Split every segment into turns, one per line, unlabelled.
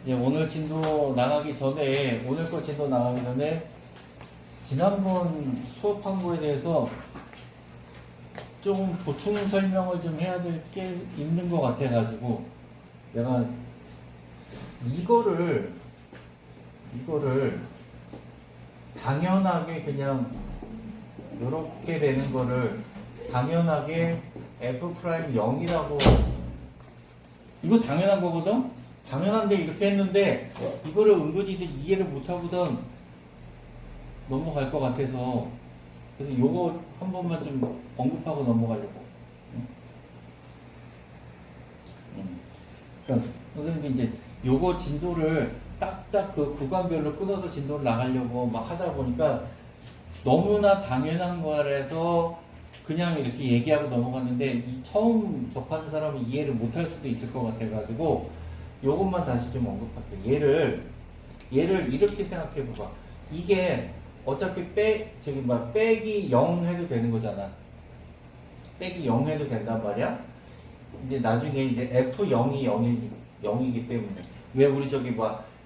이제 오늘 진도 나가기 전에, 오늘 거 진도 나가기 전에, 지난번 수업한 거에 대해서 조금 보충 설명을 좀 해야 될 게 있는 것 같아가지고, 내가 이거를 당연하게 그냥 이렇게 되는 거를 당연하게 f 프라임 0이라고, 이거 당연한 거거든? 당연한데 이렇게 했는데 이거를 은근히들 이해를 못하고선 넘어갈 것 같아서, 그래서 요거 한 번만 좀 언급하고 넘어가려고. 그러니까 선생님이 이제 요거 진도를 딱딱 그 구간별로 끊어서 진도를 나가려고 막 하다 보니까 너무나 당연한 거라서 그냥 이렇게 얘기하고 넘어갔는데, 이 처음 접하는 사람은 이해를 못할 수도 있을 것 같아가지고 요것만 다시 좀 언급할게요. 얘를 이렇게 생각해 봐봐. 이게 어차피 빼기 0 해도 되는 거잖아. 빼기 0 해도 된단 말이야. 근데 나중에 이제 F0이 0이기 때문에, 왜 우리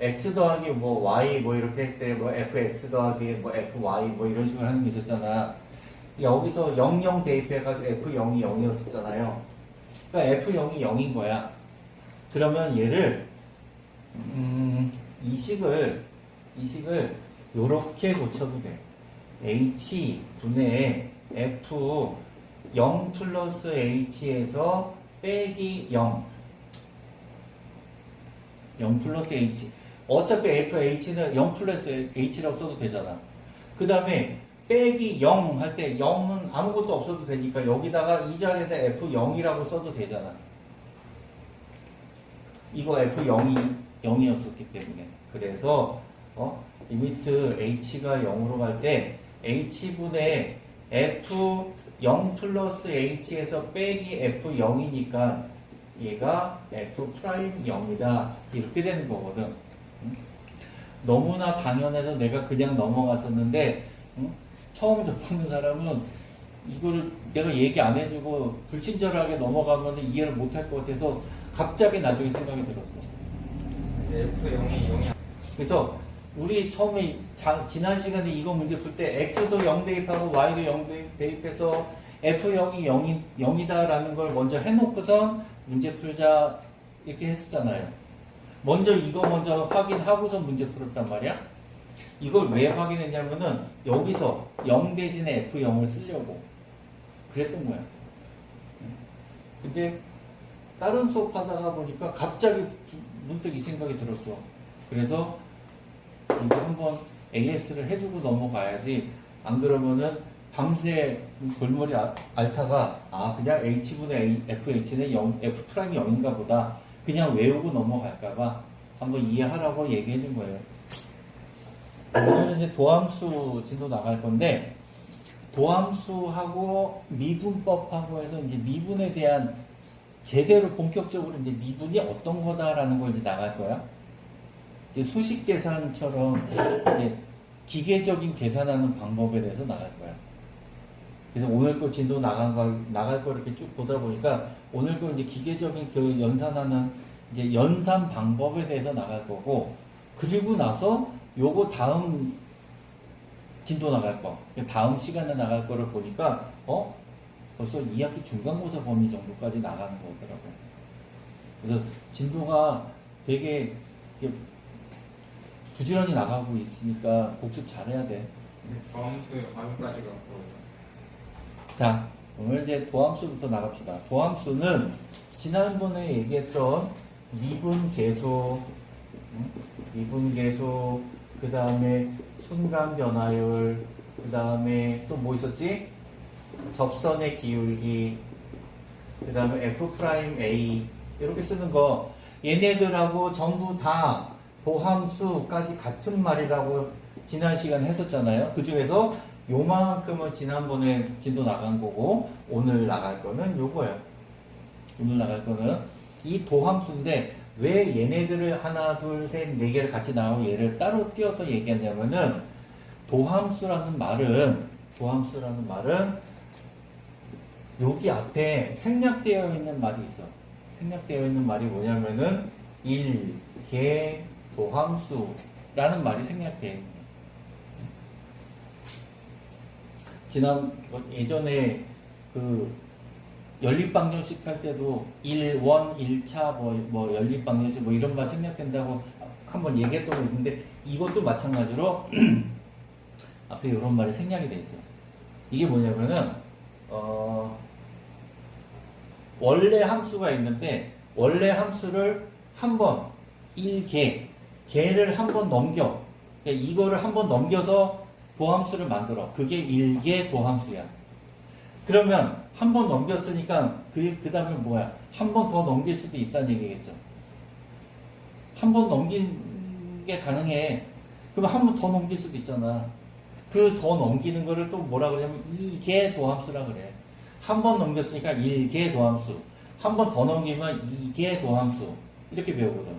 X 더하기 Y 이렇게 했을 때 FX 더하기 FY 이런 식으로 하는 게 있었잖아. 여기서 00 대입해가지고 F0이 0이었었잖아요. 그러니까 F0이 0인 거야. 그러면 얘를, 이 식을 요렇게 고쳐도 돼. H 분의 F 0 플러스 H에서 빼기 0 플러스 H. 어차피 FH는 0 플러스 H라고 써도 되잖아. 그 다음에 빼기 0 할 때 0은 아무것도 없어도 되니까 여기다가 이 자리에다 F0이라고 써도 되잖아. 이거 F0이었었기 때문에. 그래서 리미트 H가 0으로 갈 때 H분의 F0 플러스 H에서 빼기 F0이니까 얘가 F 프라임 0이다. 이렇게 되는 거거든. 너무나 당연해서 내가 그냥 넘어갔었는데, 처음 접하는 사람은 이거를 내가 얘기 안 해주고 불친절하게 넘어가면 이해를 못할 것 같아서 갑자기 나중에 생각이 들었어.
F0이 0이.
그래서 우리 처음에 지난 시간에 이거 문제 풀 때 X도 0 대입하고 Y도 0 대입해서 F0이 0이다라는 걸 먼저 해놓고선 문제 풀자 이렇게 했었잖아요. 이거 먼저 확인하고서 문제 풀었단 말이야. 이걸 왜 확인했냐면은 여기서 0 대신에 F0을 쓰려고 그랬던 거야. 근데 다른 수업 하다가 보니까 갑자기 문득 이 생각이 들었어. 그래서 이거 한번 AS를 해주고 넘어가야지. 안 그러면은 밤새 골머리 앓다가 그냥 H분의 FH는 F 프라임이 0인가 보다 그냥 외우고 넘어갈까봐 한번 이해하라고 얘기해 준 거예요. 오늘은 이제 도함수 진도 나갈 건데, 도함수하고 미분법하고 해서 이제 미분에 대한 제대로 본격적으로 이제 미분이 어떤 거다라는 걸 이제 나갈 거야. 이제 수식 계산처럼 이제 기계적인 계산하는 방법에 대해서 나갈 거야. 그래서 오늘 거 진도 나갈 거 이렇게 쭉 보다 보니까 오늘 거 이제 기계적인 그 연산하는 이제 연산 방법에 대해서 나갈 거고, 그리고 나서 요거 다음 진도 나갈 거, 다음 시간에 나갈 거를 보니까 벌써 2학기 중간고사 범위 정도까지 나가는 거더라고요. 그래서 진도가 되게 부지런히 나가고 있으니까 복습 잘해야 돼.
도함수 아까지 갖고.
자, 오늘 이제 도함수부터 나갑시다. 도함수는 지난번에 얘기했던 미분 계수, 그 다음에 순간 변화율, 그 다음에 또 뭐 있었지? 접선의 기울기, 그 다음에 F'A 이렇게 쓰는 거, 얘네들하고 전부 다 도함수까지 같은 말이라고 지난 시간에 했었잖아요. 그 중에서 요만큼은 지난번에 진도 나간 거고, 오늘 나갈 거는 요거예요. 오늘 나갈 거는 이 도함수인데, 왜 얘네들을 하나, 둘, 셋, 네 개를 같이 나오고 얘를 따로 띄어서 얘기하냐면은, 도함수라는 말은 여기 앞에 생략되어 있는 말이 있어. 생략되어 있는 말이 뭐냐면은 1, 개 도함수라는 말이 생략돼요. 예전에 그 연립방정식 할 때도 1, 1차 뭐 연립방정식 뭐 이런 말 생략된다고 한번 얘기했던 거 있는데 이것도 마찬가지로 앞에 이런 말이 생략이 돼 있어요. 이게 뭐냐면은 원래 함수가 있는데 원래 함수를 한번 1개를 한번 넘겨. 그러니까 이거를 한번 넘겨서 도함수를 만들어. 그게 1개 도함수야. 그러면 한 번 넘겼으니까 그 다음에 뭐야? 한 번 더 넘길 수도 있다는 얘기겠죠. 한 번 넘긴 게 가능해. 그러면 한 번 더 넘길 수도 있잖아. 그 더 넘기는 거를 또 뭐라 그러냐면 2개 도함수라 그래. 한 번 넘겼으니까 1개 도함수. 한 번 더 넘기면 2개 도함수. 이렇게 배우거든.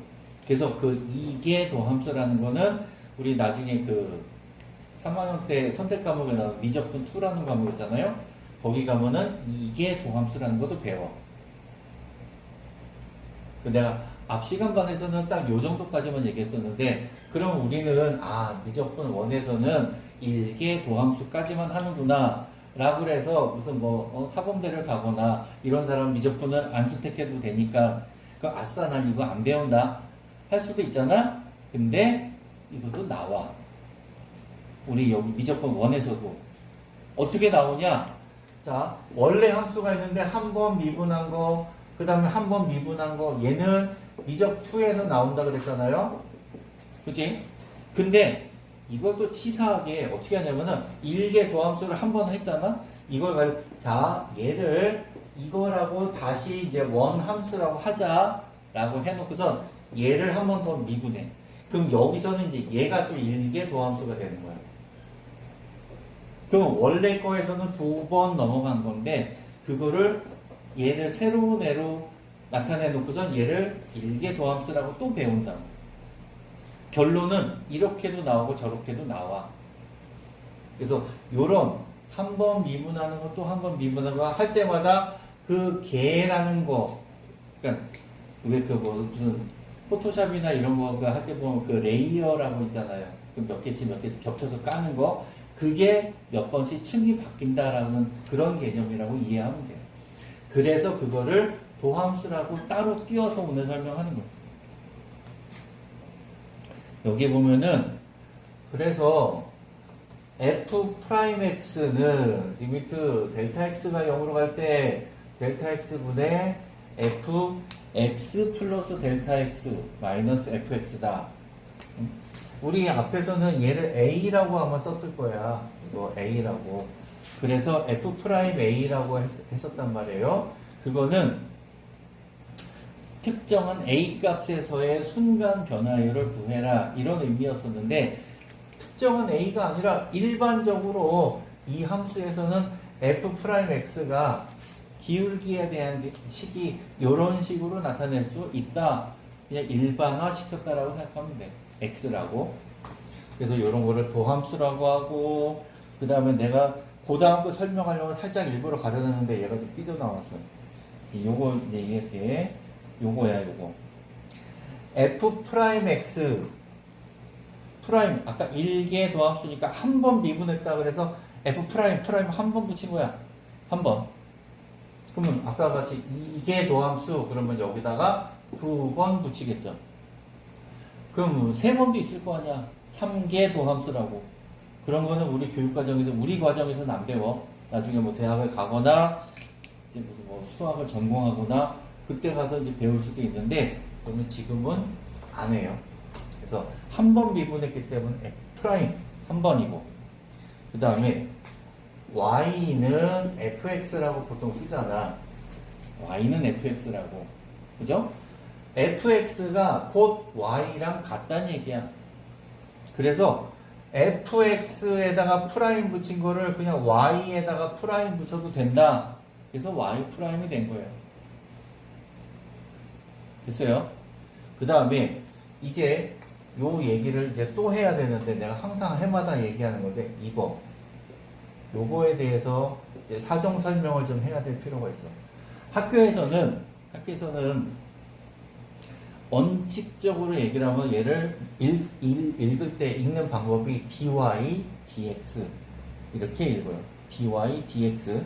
그래서 그 2개 도함수라는 거는 우리 나중에 그 3학년 때 선택 과목에 나온 미적분 2라는 과목 있잖아요. 거기 가면은 2개 도함수라는 것도 배워. 내가 앞 시간반에서는 딱 요 정도까지만 얘기했었는데, 그럼 우리는, 미적분 1에서는 1개 도함수까지만 하는구나. 라고 해서 무슨 사범대를 가거나 이런 사람 미적분을 안 선택해도 되니까, 아싸, 난 이거 안 배운다. 할 수도 있잖아? 근데 이것도 나와. 우리 여기 미적분 1에서도. 어떻게 나오냐? 자, 원래 함수가 있는데 한 번 미분한 거, 그 다음에 한 번 미분한 거, 얘는 미적 2에서 나온다 그랬잖아요? 그치? 근데 이것도 치사하게 어떻게 하냐면은 1개 도함수를 한 번 했잖아? 이걸 가지고, 자, 얘를 이거라고 다시 이제 원함수라고 하자라고 해놓고서 얘를 한 번 더 미분해. 그럼 여기서는 이제 얘가 또 1개 도함수가 되는 거야. 그럼 원래 거에서는 2번 넘어간 건데, 그거를 얘를 세로 내로 나타내 놓고선 얘를 1개 도함수라고 또 배운다. 결론은 이렇게도 나오고 저렇게도 나와. 그래서 요런 한 번 미분하는 거 또 한 번 미분하는 거 할 때마다 그 개라는 거, 그러니까 왜 무슨 포토샵이나 이런 거 할 때 보면 그 레이어라고 있잖아요. 몇 개씩 겹쳐서 까는 거, 그게 몇 번씩 층이 바뀐다라는 그런 개념이라고 이해하면 돼요. 그래서 그거를 도함수라고 따로 띄어서 오늘 설명하는 거예요. 여기 보면은, 그래서 f'x는 리미트 델타 x가 0으로 갈 때 델타 x분의 fx 플러스 델타 x 마이너스 fx다. 우리 앞에서는 얘를 a라고 아마 썼을 거야. 이거 a라고. 그래서 f'a라고 했었단 말이에요. 그거는 특정한 a 값에서의 순간 변화율을 구해라, 이런 의미였었는데, 특정한 a가 아니라 일반적으로 이 함수에서는 f'x가 기울기에 대한 식이 이런 식으로 나타낼 수 있다. 그냥 일반화 시켰다라고 생각하면 돼. x라고. 그래서 이런 거를 도함수라고 하고, 그 다음에 내가 그 다음 거 설명하려고 살짝 일부러 가려놨는데 얘가 좀 삐져나왔어. 요거 이제 이게 요거야, 요거. f'x 프라임, 아까 1개 도함수니까 한 번 미분했다 그래서 f'prime 한 번 붙인 거야. 한 번. 그러면 아까 같이 2개 도함수, 그러면 여기다가 2번 붙이겠죠. 그럼 3번도 있을 거 아니야. 3개 도함수라고. 그런 거는 우리 교육과정에서, 우리 과정에서는 안 배워. 나중에 뭐 대학을 가거나, 이제 무슨 뭐 수학을 전공하거나, 그때 가서 이제 배울 수도 있는데, 그러면 지금은 안 해요. 그래서 한 번 미분했기 때문에 프라임 한 번이고, 그 다음에 y는 fx라고 보통 쓰잖아. y는 fx라고. 그죠? fx가 곧 y랑 같다는 얘기야. 그래서 fx에다가 프라임 붙인 거를 그냥 y에다가 프라임 붙여도 된다. 그래서 y 프라임이 된 거예요. 됐어요? 그 다음에 이제 요 얘기를 이제 또 해야 되는데, 내가 항상 해마다 얘기하는 건데, 요거에 대해서 이제 사정 설명을 좀 해야 될 필요가 있어. 학교에서는 원칙적으로 얘기를 하면 얘를 읽을 때 읽는 방법이 dy dx 이렇게 읽어요. dy dx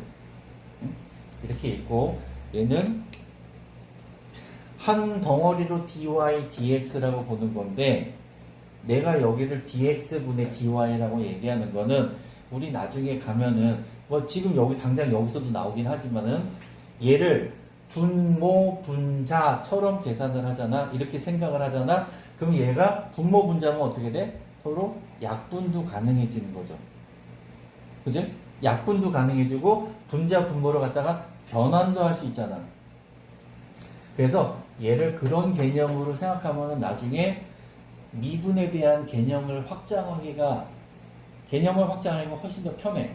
이렇게 읽고 얘는 한 덩어리로 dy dx라고 보는 건데 내가 여기를 dx분의 dy라고 얘기하는 거는 우리 나중에 가면은 뭐 지금 여기 당장 여기서도 나오긴 하지만은 얘를 분모 분자처럼 계산을 하잖아. 이렇게 생각을 하잖아. 그럼 얘가 분모 분자면 어떻게 돼? 서로 약분도 가능해지는 거죠. 그지? 약분도 가능해지고 분자 분모를 갖다가 변환도 할 수 있잖아. 그래서 얘를 그런 개념으로 생각하면 나중에 미분에 대한 개념을 확장하기가 훨씬 더 편해.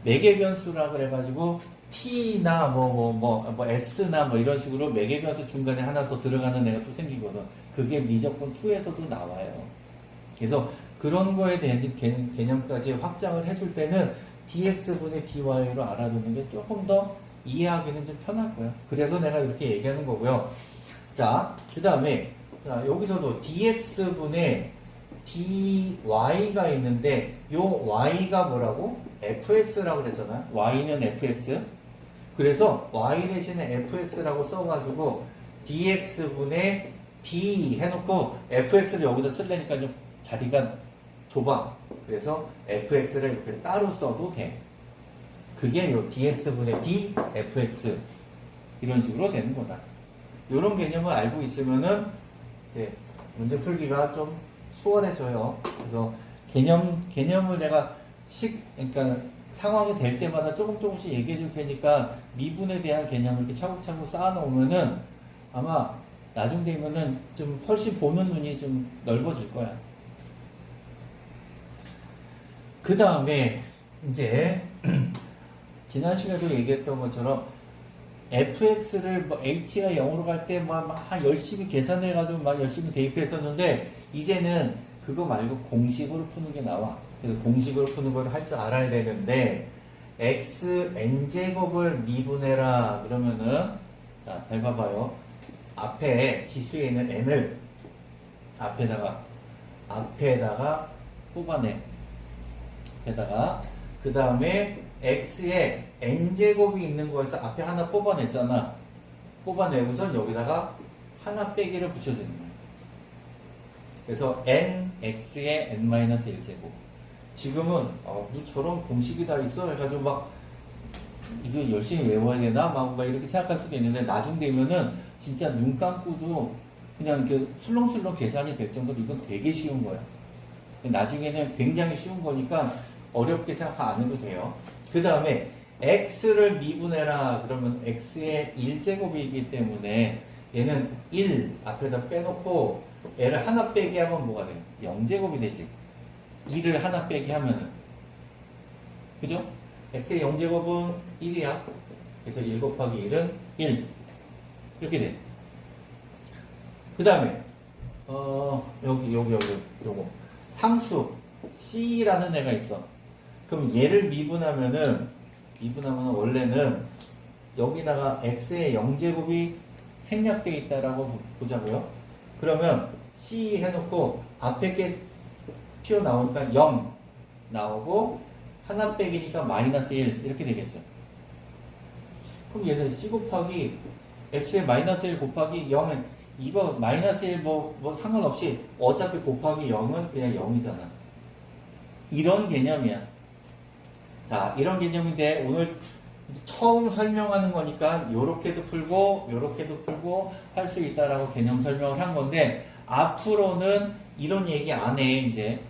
매개변수라 그래가지고 T나 S나 뭐 이런 식으로 매개변수 중간에 하나 또 들어가는 애가 또 생기거든. 그게 미적분 2에서도 나와요. 그래서 그런 거에 대한 개념까지 확장을 해줄 때는 dx분의 dy로 알아두는 게 조금 더 이해하기는 좀 편할 거예요. 그래서 내가 이렇게 얘기하는 거고요. 자, 그 다음에 여기서도 dx분의 dy가 있는데 요 y가 뭐라고? fx라고 그랬잖아. y는 fx. 그래서 y 대신에 fx라고 써가지고 dx분의 d 해놓고 fx를 여기다 쓰려니까 좀 자리가 좁아. 그래서 fx를 이렇게 따로 써도 돼. 그게 요 dx분의 d fx 이런 식으로 되는 거다. 이런 개념을 알고 있으면은 문제 풀기가 좀 수월해져요. 그래서 개념을 내가 그러니까 상황이 될 때마다 조금씩 얘기해 줄 테니까 미분에 대한 개념을 이렇게 차곡차곡 쌓아 놓으면은 아마 나중 되면은 좀 훨씬 보는 눈이 좀 넓어질 거야. 그 다음에 이제 지난 시간에도 얘기했던 것처럼 fx를 뭐 h가 0으로 갈 때 막 열심히 계산해가지고 막 열심히 대입했었는데 이제는 그거 말고 공식으로 푸는 게 나와. 그래서 공식으로 푸는 걸 할 줄 알아야 되는데 xn제곱을 미분해라 그러면은 자, 잘 봐봐요. 앞에 지수에 있는 n을 앞에다가 뽑아내. 그 다음에 x에 n제곱이 있는 거에서 앞에 하나 뽑아냈잖아. 뽑아내고선 여기다가 하나 빼기를 붙여주는 거야. 그래서 nx에 n-1제곱. 지금은 저런 공식이 다 있어 해가지고 막 이거 열심히 외워야 되나? 막 이렇게 생각할 수도 있는데 나중 되면은 진짜 눈 감고도 그냥 이렇게 술렁술렁 계산이 될 정도로 이건 되게 쉬운 거야. 나중에는 굉장히 쉬운 거니까 어렵게 생각 안 해도 돼요. 그 다음에 x를 미분해라 그러면 x의 1제곱이기 때문에 얘는 1 앞에다 빼놓고 얘를 하나 빼기 하면 뭐가 돼? 0제곱이 되지. 2를 하나 빼기 하면은 그죠? x의 0제곱은 1이야. 그래서 1 곱하기 1은 1 이렇게 돼. 그 다음에 요거 상수 c라는 애가 있어. 그럼 얘를 미분하면은 원래는 여기다가 x의 0제곱이 생략되어 있다라고 보자고요. 그러면 c 해놓고 앞에 게 튀어나오니까 0 나오고 하나 빼기니까 마이너스 1 이렇게 되겠죠. 그럼 얘는 c 곱하기 x의 마이너스 1 곱하기 0은 이거 마이너스 1 뭐 상관없이 어차피 곱하기 0은 그냥 0이잖아. 이런 개념이야. 자, 이런 개념인데 오늘 처음 설명하는 거니까 요렇게도 풀고 할 수 있다라고 개념 설명을 한 건데 앞으로는 이런 얘기 안 해. 이제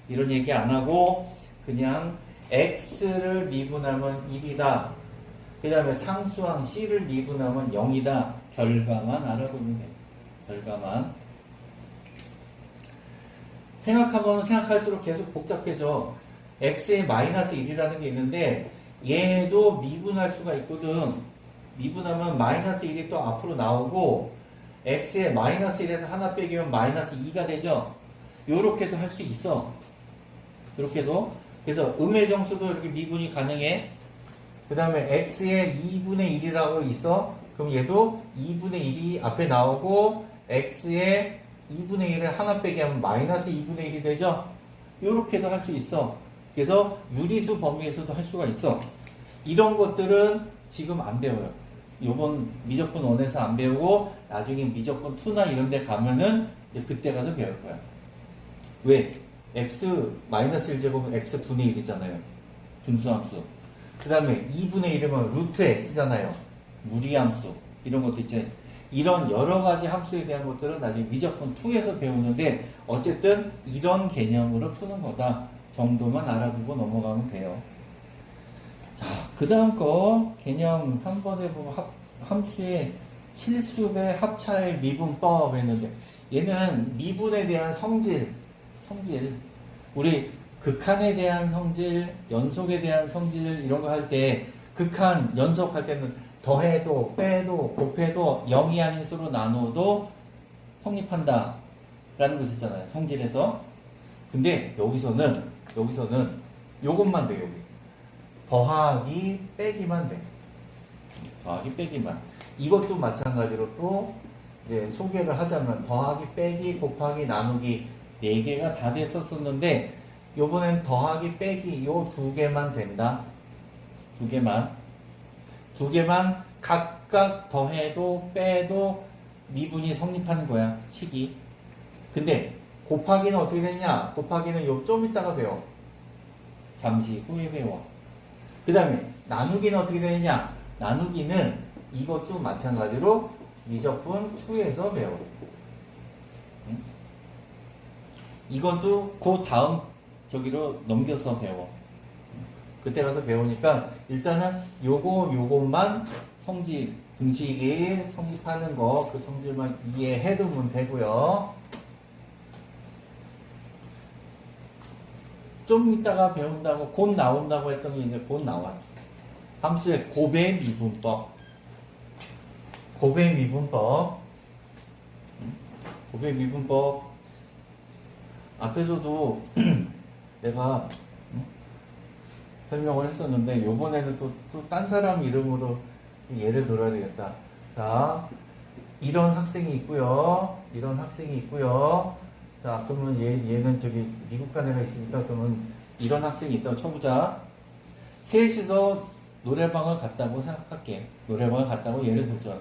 이런 얘기 안 하고 그냥 x를 미분하면 1이다. 그 다음에 상수항 c를 미분하면 0이다. 결과만 알아보면 돼. 결과만. 생각하면 생각할수록 계속 복잡해져. x의 마이너스 1이라는 게 있는데 얘도 미분할 수가 있거든. 미분하면 마이너스 1이 또 앞으로 나오고 x의 마이너스 1에서 하나 빼기면 마이너스 2가 되죠. 요렇게도 할 수 있어. 요렇게도. 그래서 음의 정수도 이렇게 미분이 가능해. 그 다음에 x의 2분의 1이라고 있어. 그럼 얘도 2분의 1이 앞에 나오고 x에 2분의 1을 하나 빼기 하면 마이너스 2분의 1이 되죠? 요렇게도 할 수 있어. 그래서 유리수 범위에서도 할 수가 있어. 이런 것들은 지금 안 배워요. 요번 미적분 1에서 안 배우고 나중에 미적분 2나 이런 데 가면은 이제 그때 가서 배울 거야. 왜? x 마이너스 1제곱은 x분의 1이잖아요. 분수함수. 그 다음에 2분의 1이면 루트 x잖아요. 무리함수. 이런 것도 있잖아요. 이런 여러 가지 함수에 대한 것들은 나중에 미적분 2에서 배우는데 어쨌든 이런 개념으로 푸는 거다 정도만 알아두고 넘어가면 돼요. 자, 그 다음 거 개념 3번에 보면 함수의 실수배 합차의 미분법 했는데 얘는 미분에 대한 성질 우리 극한에 대한 성질, 연속에 대한 성질 이런 거 할 때 극한, 연속할 때는 더해도 빼도 곱해도 0이 아닌 수로 나눠도 성립한다 라는 거 있었잖아요. 성질에서. 근데 여기서는 요것만 돼. 여기 더하기 빼기만 돼. 더하기 빼기만. 이것도 마찬가지로 또 이제 소개를 하자면 더하기 빼기 곱하기 나누기 4개가 다 됐었었는데 요번엔 더하기 빼기 요 2개만 된다. 2개만 각각 더해도 빼도 미분이 성립하는 거야. 식이. 근데 곱하기는 어떻게 되냐? 곱하기는 요 좀 이따가 배워. 잠시 후에 배워. 그 다음에 나누기는 어떻게 되느냐? 나누기는 이것도 마찬가지로 미적분 2에서 배워. 응? 이것도 그 다음 저기로 넘겨서 배워. 그때 가서 배우니까 일단은 요것만 성질, 등식이 성립하는 거, 그 성질만 이해해 두면 되고요. 좀 이따가 배운다고, 곧 나온다고 했던 게 이제 곧 나왔어. 함수의 곱의 미분법. 곱의 미분법. 앞에서도 내가 설명을 했었는데, 요번에는 또 딴 사람 이름으로 예를 들어야 되겠다. 자, 이런 학생이 있고요. 자, 그러면 얘는 저기 미국 간 애가 있으니까 그러면 이런 학생이 있다고 쳐보자. 셋이서 노래방을 갔다고 생각할게. 노래방을 갔다고 예를 들죠.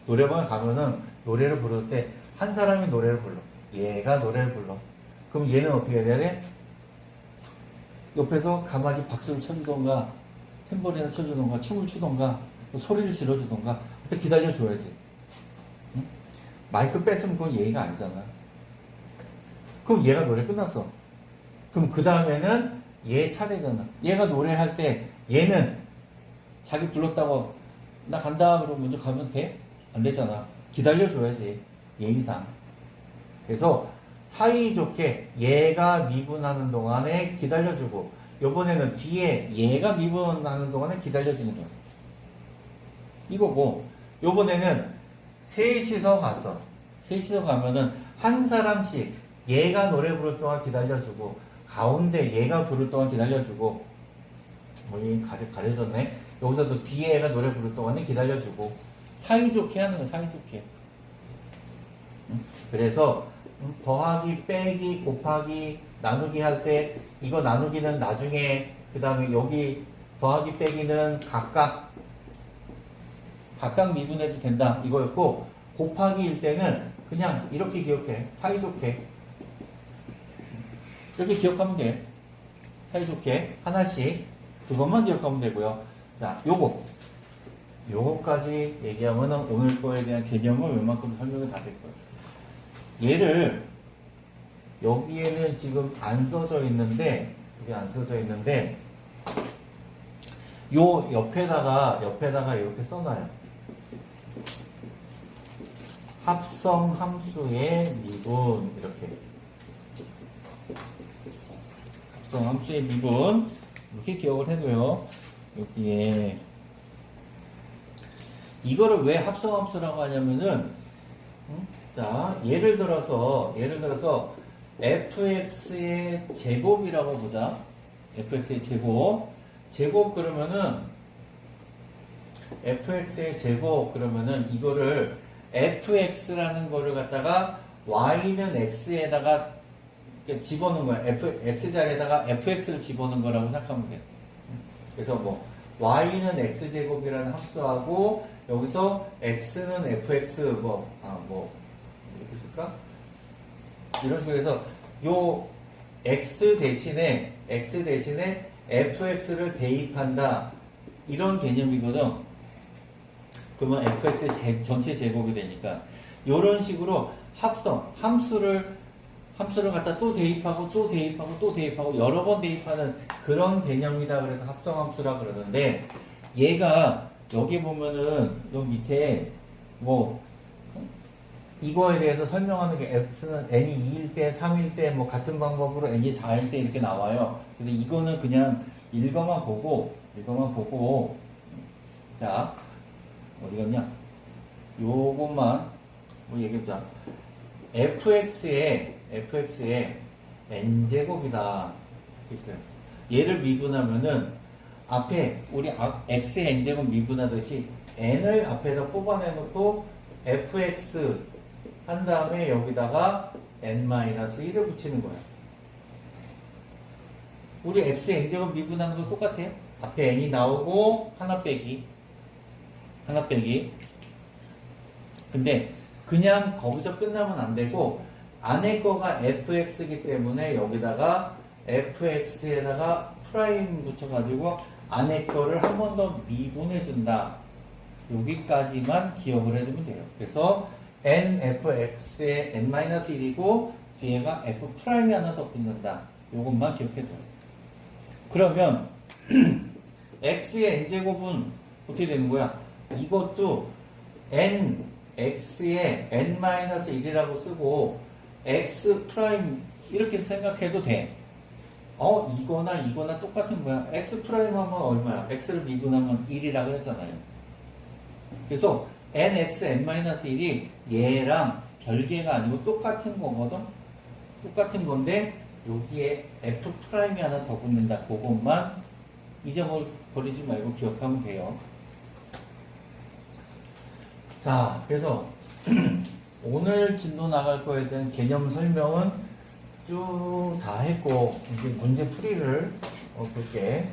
노래방을 가면은 노래를 부를 때 한 사람이 노래를 불러. 얘가 노래를 불러. 그럼 얘는 어떻게 해야 돼? 옆에서 가만히 박수를 쳐주던가, 탬버린을 쳐주던가, 춤을 추던가, 소리를 질러주던가, 그때 기다려줘야지. 응? 마이크 뺐으면 그건 예의가 아니잖아. 그럼 얘가 노래 끝났어. 그럼 그 다음에는 얘 차례잖아. 얘가 노래할 때 얘는 자기 불렀다고 나 간다 그러고 먼저 가면 돼? 안 되잖아. 기다려줘야지. 예의상. 그래서 사이좋게 얘가 미분하는 동안에 기다려주고 요번에는 뒤에 얘가 미분하는 동안에 기다려주는 거야. 이거고 요번에는 셋이서 갔어. 셋이서 가면은 한 사람씩 얘가 노래 부를 동안 기다려주고 가운데 얘가 부를 동안 기다려주고 여기 가려졌네. 여기서도 뒤에 얘가 노래 부를 동안에 기다려주고 사이좋게 하는 거야. 사이좋게. 그래서 더하기 빼기 곱하기 나누기 할 때 이거 나누기는 나중에 그 다음에 여기 더하기 빼기는 각각 미분해도 된다 이거였고 곱하기일 때는 그냥 이렇게 기억해. 사이좋게 이렇게 기억하면 돼. 사이좋게 하나씩 그것만 기억하면 되고요. 자, 요거까지 얘기하면 오늘 거에 대한 개념을 웬만큼 설명이 다 될 거예요. 얘를 여기에는 지금 안 써져 있는데 요 옆에다가 이렇게 써놔요. 합성 함수의 미분 이렇게 합성 함수의 미분 이렇게 기억을 해둬요. 여기에 이거를 왜 합성 함수라고 하냐면은 자, 예를 들어서 fx의 제곱이라고 보자. fx의 제곱 그러면은 fx의 제곱 그러면은 이거를 fx라는 거를 갖다가 y는 x에다가 이렇게 집어넣은 거야. x 자리에다가 fx를 집어넣은 거라고 생각하면 돼. 그래서 뭐 y는 x제곱이라는 함수하고 여기서 x는 fx 뭐 이렇게 쓸까? 이런 식으로 해서 요 x 대신에 fx를 대입한다 이런 개념이거든. 그러면 fx의 전체 제곱이 되니까 이런 식으로 함수를 갖다 또 대입하고 또 대입하고 또 대입하고 여러 번 대입하는 그런 개념이다. 그래서 합성함수라 그러는데 얘가 여기 보면은 요 밑에 뭐 이거에 대해서 설명하는 게 x는 n이 2일 때, 3일 때 뭐 같은 방법으로 n이 4일 때 이렇게 나와요. 근데 이거는 그냥 읽어만 보고 자 어디 갔냐? 요것만 뭐 얘기해보자. fx의 n제곱이다. 있어요. 얘를 미분하면은 앞에 우리 x의 n제곱 미분하듯이 n을 앞에다 뽑아내놓고 fx 한 다음에 여기다가 n-1을 붙이는 거야. 우리 x의 n제곱 미분하는 거 똑같아요. 앞에 n이 나오고 하나 빼기. 근데 그냥 거기서 끝나면 안 되고 안에 거가 fx이기 때문에 여기다가 fx에다가 프라임 붙여가지고 안에 거를 한 번 더 미분해 준다. 여기까지만 기억을 해두면 돼요. 그래서 nfx의 n-1이고 뒤에가 f 프라임이 하나 더 붙는다. 요것만 기억해둬요. 그러면 x의 n제곱은 어떻게 되는 거야? 이것도 x의 n-1이라고 쓰고 x 프라임 이렇게 생각해도 돼. 이거나 똑같은 거야. x 프라임 하면 얼마야? x를 미분하면 1이라고 했잖아요. 그래서 nx n-1이 얘랑 별개가 아니고 똑같은 거거든. 똑같은 건데 여기에 f 프라임이 하나 더 붙는다. 그것만 잊어버리지 말고 기억하면 돼요. 자, 그래서 오늘 진도 나갈 거에 대한 개념 설명은 쭉 다 했고 이제 문제 풀이를 볼게.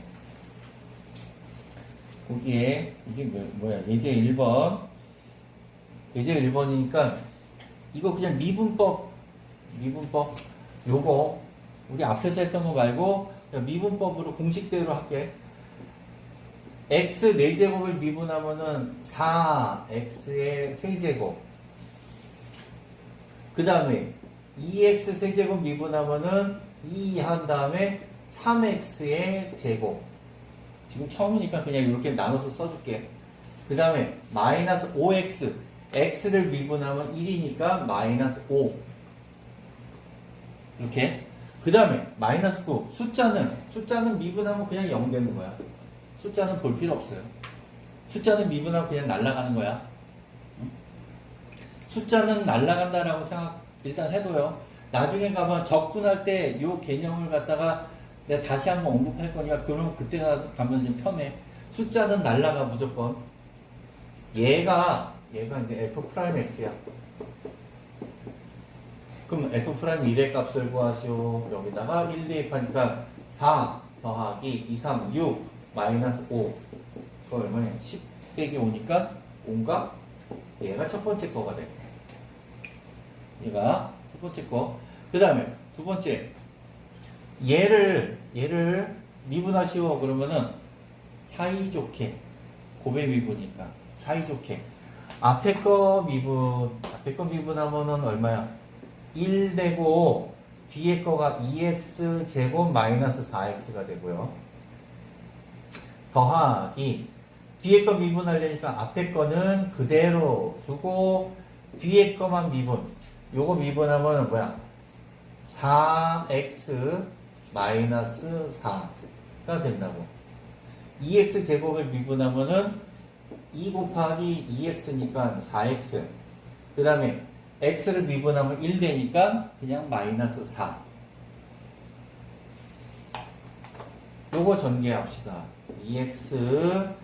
거기에 이게 뭐야? 예제 1번. 예제 1번이니까 이거 그냥 미분법 요거 우리 앞에서 했던 거 말고 미분법으로 공식대로 할게. x 4제곱을 미분하면은 4x의 세제곱. 그 다음에 2x 세제곱 미분하면은 2 한 다음에 3x의 제곱. 지금 처음이니까 그냥 이렇게 나눠서 써줄게. 그 다음에 마이너스 5x. x를 미분하면 1이니까 마이너스 5. 이렇게. 그 다음에 마이너스 9. 숫자는 미분하면 그냥 0 되는 거야. 숫자는 볼 필요 없어요. 숫자는 미분하면 그냥 날아가는 거야. 숫자는 날아간다라고 생각 일단 해둬요. 나중에 가면 적분할 때 이 개념을 갖다가 내가 다시 한번 언급할 거니까 그러면 그때 가면 좀 편해. 숫자는 날아가 무조건. 얘가 이제 f 프라임 x야. 그럼 f 프라임 1의 값을 구하시오. 여기다가 1 대입하니까 4 더하기 2, 3, 6 마이너스 5. 그거 얼마냐? 10 빼기 5니까 5인가? 얘가 첫 번째 거가 돼. 얘가 첫 번째 거. 그 다음에 두 번째. 얘를 미분하시오. 그러면은 사이좋게. 곱의 미분이니까. 사이좋게. 앞에 거 미분하면은 얼마야? 1 되고, 뒤에 거가 2x 제곱 마이너스 4x가 되고요. 더하기, 뒤에 거 미분하려니까 앞에 거는 그대로 두고, 뒤에 거만 미분. 요거 미분하면 뭐야? 4x 마이너스 4가 된다고. 2x 제곱을 미분하면은 2 곱하기 2x니까 4x. 그 다음에 x를 미분하면 1 되니까 그냥 마이너스 4. 요거 전개합시다. 2x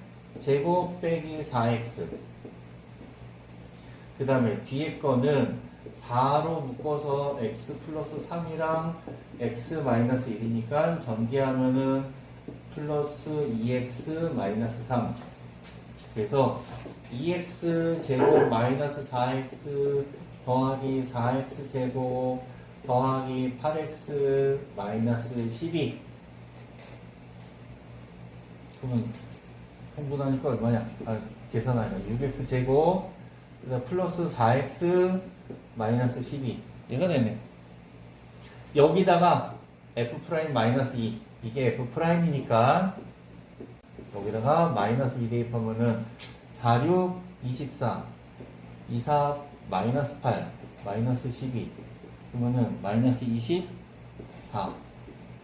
제곱 빼기 4x. 그 다음에 뒤에 거는 4로 묶어서 x 플러스 3이랑 x 마이너스 1이니까 전개하면은 플러스 2x 마이너스 3. 그래서 2x 제곱 마이너스 4x 더하기 4x 제곱 더하기 8x 마이너스 12. 그러면 통분하니까 얼마냐? 계산하니까 6x 제곱 그다음 플러스 4x 마이너스 12. 얘가 되네. 여기다가 f 프라임 마이너스 2. 이게 f 프라임이니까 여기다가 마이너스 2 대입하면은 4, 6, 24, 24, 마이너스 8, 마이너스 12. 그러면은 마이너스 24.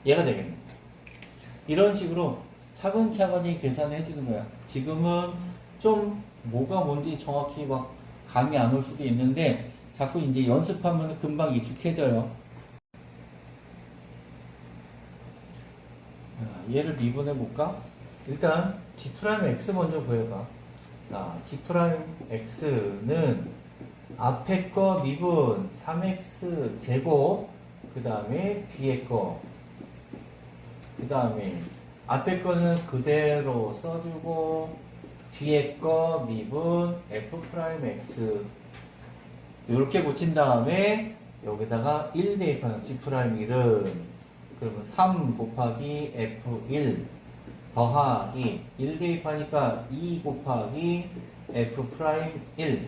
얘가 되겠네. 이런 식으로 차근차근히 계산을 해주는 거야. 지금은 좀 뭐가 뭔지 정확히 막 감이 안 올 수도 있는데 자꾸 이제 연습하면 금방 익숙해져요. 얘를 미분해 볼까? 일단 G'X 먼저 구해봐. 자, G'X는 앞에 거 미분 3x 제곱 그 다음에 뒤에 거 그 다음에 앞에 거는 그대로 써주고 뒤에 거 미분 F'X 이렇게 붙인 다음에 여기다가 1 대입하는 G'1은 그러면 3 곱하기 F1 더하기 1 대입하니까 2 곱하기 F'1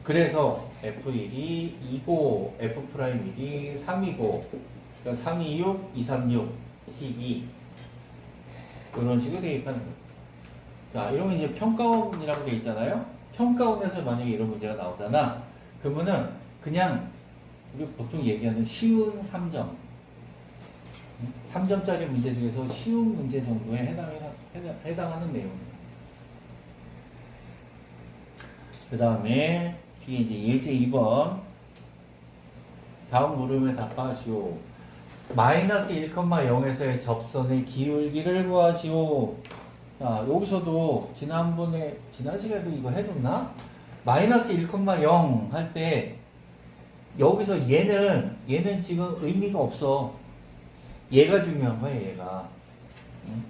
그래서 F1이 2고 F'1이 3이고 그러니까 3, 2, 6, 2, 3, 6, 12 그런 식으로 대입하는 거예요. 자, 이러면 이제 평가원이라고 되어 있잖아요. 평가원에서 만약에 이런 문제가 나오잖아. 그러면은 그냥 우리 보통 얘기하는 쉬운 3점 3점짜리 문제 중에서 쉬운 문제 정도에 해당하는 내용이에요. 그 다음에 뒤에 이제 예제 2번 다음 물음에 답하시오. 마이너스 1,0에서의 접선의 기울기를 구하시오. 자, 여기서도 지난 시간에도 이거 해줬나? 마이너스 1,0 할 때 여기서 얘는 지금 의미가 없어. 얘가 중요한 거야, 얘가. 응?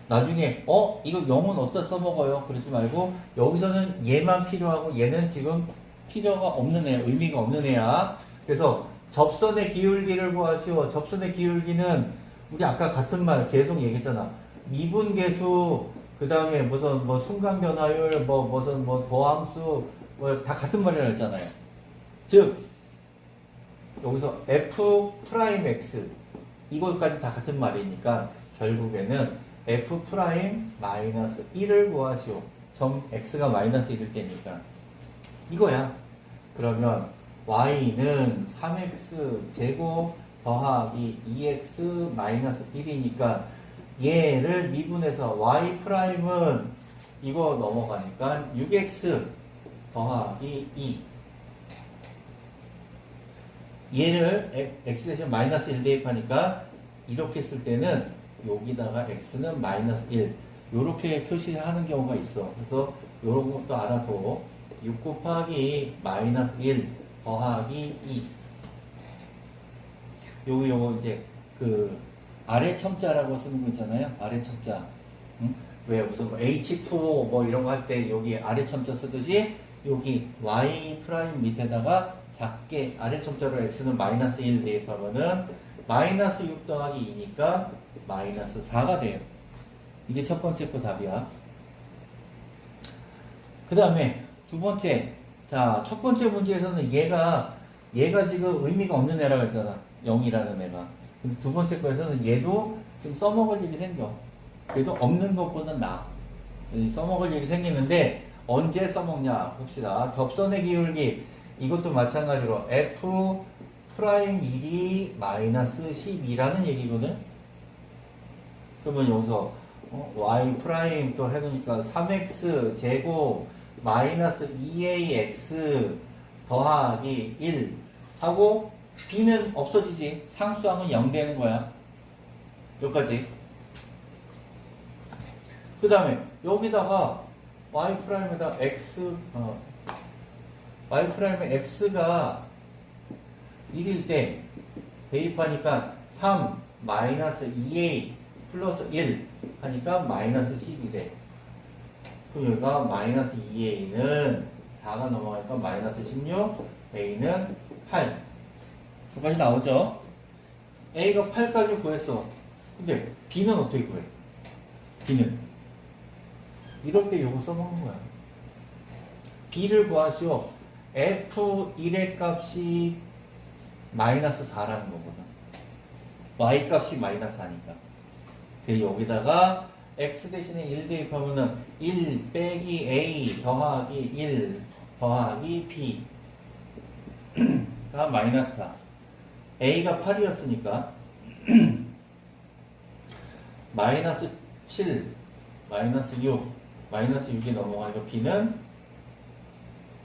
나중에 이거 0은 어디다 써먹어요? 그러지 말고 여기서는 얘만 필요하고 얘는 지금 필요가 없는 애, 의미가 없는 애야. 그래서 접선의 기울기를 구하시오. 접선의 기울기는 우리 아까 같은 말 계속 얘기했잖아. 미분계수 그 다음에 무슨 뭐 순간 변화율 무슨 도함수 다 같은 말이라 했잖아요. 즉 여기서 f 프라임 x 이것까지 다 같은 말이니까 결국에는 f 프라임 마이너스 1을 구하시오. 점 x가 마이너스 1일 때니까 이거야. 그러면 y는 3x 제곱 더하기 2x 마이너스 1이니까 얘를 미분해서 y 프라임은 이거 넘어가니까 6x 더하기 2 얘를 x 대신 마이너스 1 대입하니까 이렇게 쓸 때는 여기다가 x는 마이너스 1 이렇게 표시하는 경우가 있어. 그래서 이런 것도 알아도 6 곱하기 마이너스 1 더하기 2 요거 이제 그 아래 첨자라고 쓰는 거 있잖아요. 아래 첨자. 응? 왜 무슨 H2 뭐 이런 거 할 때 여기 아래 첨자 쓰듯이 여기 y 프라임 밑에다가 작게 아래 첨자로 x는 마이너스 1 대입하면은 마이너스 6 더하기 2니까 마이너스 4가 돼요. 이게 첫 번째 거 답이야. 그 다음에 두 번째. 자, 첫 번째 문제에서는 얘가 지금 의미가 없는 애라고 했잖아. 0이라는 애가. 근데 두 번째 거에서는 얘도 지금 써먹을 일이 생겨. 그래도 없는 것보단 나아. 써먹을 일이 생기는데 언제 써먹냐 봅시다. 접선의 기울기 이것도 마찬가지로 f 프라임 1이 마이너스 12라는 얘기거든. 그러면 여기서 y 프라임 또 해놓으니까 3x 제곱 마이너스 2ax 더하기 1 하고 b는 없어지지. 상수항은 0 되는 거야. 여기까지. 그 다음에 여기다가 y'에다 y'에 x가 1일 때 대입하니까 3 마이너스 2a 플러스 1 하니까 마이너스 10이 돼. 그럼 여기가 마이너스 2a는 4가 넘어가니까 마이너스 16, a는 8. 두 가지 나오죠? a가 8까지 구했어. 근데 b는 어떻게 구해? b는 이렇게 요거 써먹는 거야. b를 구하시오. f1의 값이 마이너스 4라는 거거든. y 값이 마이너스 4니까. 그 여기다가 x 대신에 1 대입하면은 1 빼기 a 더하기 1 더하기 b가 마이너스 4. a가 8이었으니까 마이너스 7, 마이너스 6, 마이너스 6이 넘어가니까 b는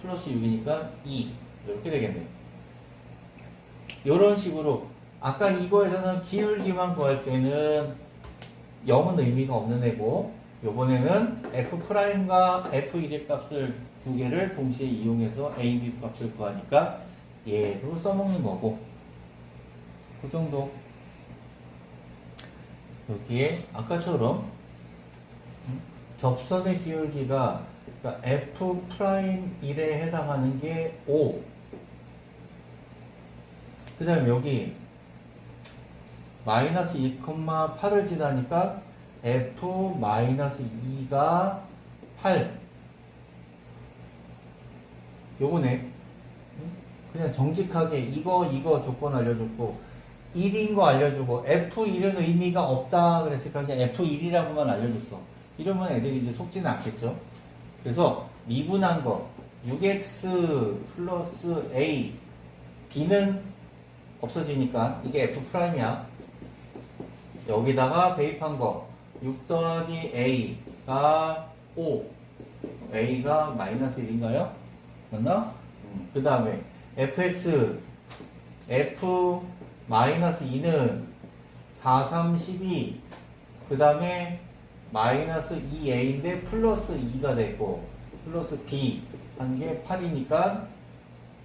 플러스 6이니까 2 이렇게 되겠네요. 이런 식으로 아까 이거에서는 기울기만 구할 때는 0은 의미가 없는 애고 요번에는 f'과 f1의 값을 두 개를 동시에 이용해서 a, b 값을 구하니까 얘도 써먹는 거고 그 정도. 여기에 아까처럼 접선의 기울기가 그러니까 f'1에 해당하는 게 5. 그 다음에 여기 마이너스 2,8을 지나니까 f 마이너스 2가 8. 요거네. 그냥 정직하게 이거 조건 알려줬고 1인 거 알려주고 f1은 의미가 없다 그랬으니까 그냥 f1이라고만 알려줬어. 이러면 애들이 이제 속지는 않겠죠. 그래서 미분한 거 6x 플러스 a b는 없어지니까 이게 f'이야. 여기다가 대입한 거 6 더하기 a가 5 a가 마이너스 1인가요? 맞나? 그 다음에 fx f 마이너스 2는 4, 3, 12 그 다음에 마이너스 2a인데 플러스 2가 되고 플러스 b 한 게 8이니까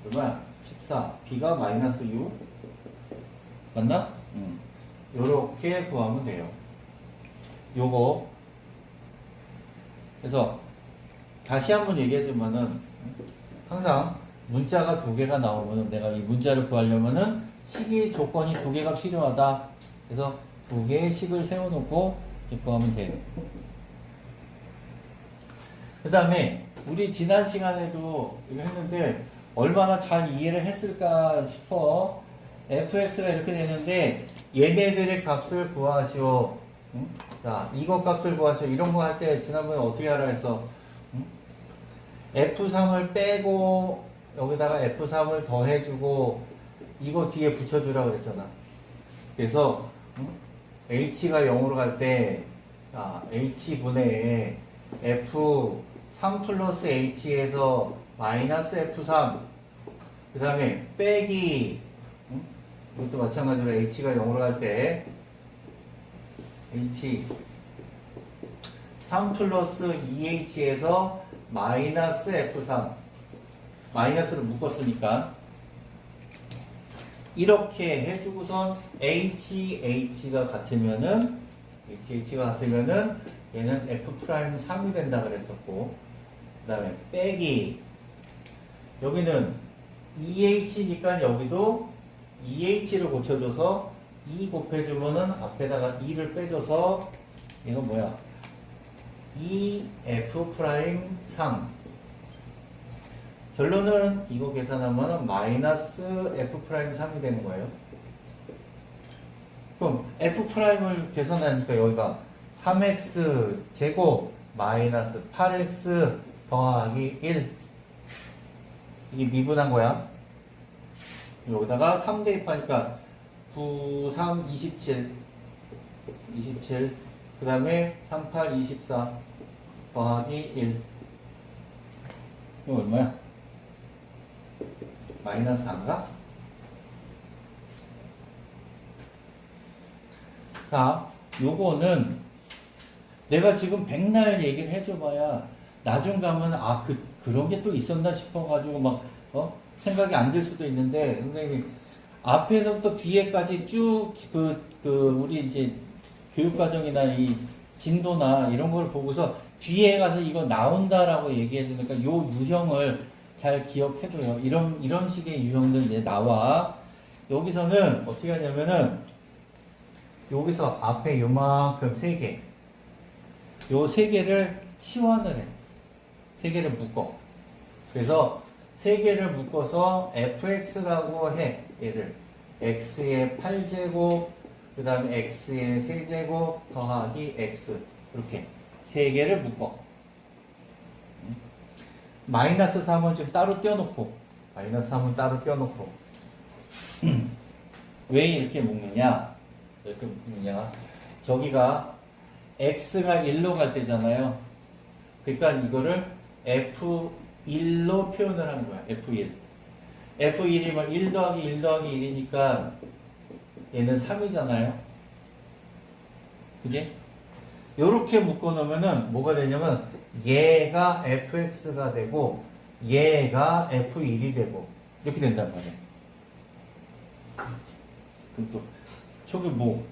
얼마야? 14 b가 마이너스 6 맞나? 요렇게 구하면 돼요. 요거 그래서 다시 한번 얘기하지만은 항상 문자가 두 개가 나오면 내가 이 문자를 구하려면은 식이 조건이 두 개가 필요하다. 그래서 두 개의 식을 세워놓고 이렇게 구하면 돼요. 그 다음에 우리 지난 시간에도 이거 했는데 얼마나 잘 이해를 했을까 싶어. fx가 이렇게 되는데 얘네들의 값을 구하시오. 응? 자, 이거 값을 구하시오. 이런 거 할 때 지난번에 어떻게 하라 했어? 응? f3을 빼고 여기다가 f3을 더해주고 이거 뒤에 붙여주라고 그랬잖아. 그래서 h가 0으로 갈 때 h분의 f3 플러스 h에서 마이너스 f3 그 다음에 빼기 이것도 마찬가지로 h가 0으로 갈 때 h 3 플러스 2h에서 마이너스 f3 마이너스를 묶었으니까 이렇게 해주고선 h가 같으면은 얘는 f'3이 된다 그랬었고 그 다음에 빼기 여기는 2h니까 여기도 2h를 고쳐줘서 2 곱해주면은 앞에다가 2를 빼줘서 이건 뭐야 2f'3 결론은 이거 계산하면 마이너스 f'3이 되는 거예요. 그럼 f'을 계산하니까 여기가 3x 제곱 마이너스 8x 더하기 1 이게 미분한 거야. 여기다가 3 대입하니까 9, 3, 27 그 다음에 3, 8, 24 더하기 1 이거 얼마야? 마이너스 4인가? 자, 요거는 내가 지금 백날 얘기를 해줘봐야 나중 가면 그런 게 또 있었나 싶어가지고 막 생각이 안 들 수도 있는데 선생님 앞에서부터 뒤에까지 쭉 우리 이제 교육과정이나 이 진도나 이런 걸 보고서 뒤에 가서 이거 나온다라고 얘기해 주니까 요 유형을 잘 기억해둬요. 이런 식의 유형들 이제 나와. 여기서는 어떻게 하냐면은 여기서 앞에 요만큼 세 개. 요 세 개를 치환을 해. 세 개를 묶어. 그래서 세 개를 묶어서 fx라고 해. 얘를. x의 8제곱, 그 다음에 x의 세제곱 더하기 x. 이렇게. 세 개를 묶어. 마이너스 3은 좀 따로 떼어놓고. 마이너스 3은 따로 떼어놓고. 왜 이렇게 묶느냐? 이렇게 묶느냐? 저기가 x가 1로 갈 때잖아요. 그러니까 이거를 f1로 표현을 한 거야. f1. f1이면 1 더하기 1 더하기 1이니까 얘는 3이잖아요. 그지? 요렇게 묶어 놓으면은 뭐가 되냐면 얘가 fx가 되고 얘가 f1이 되고 이렇게 된단 말이야. 그럼 또 저게 뭐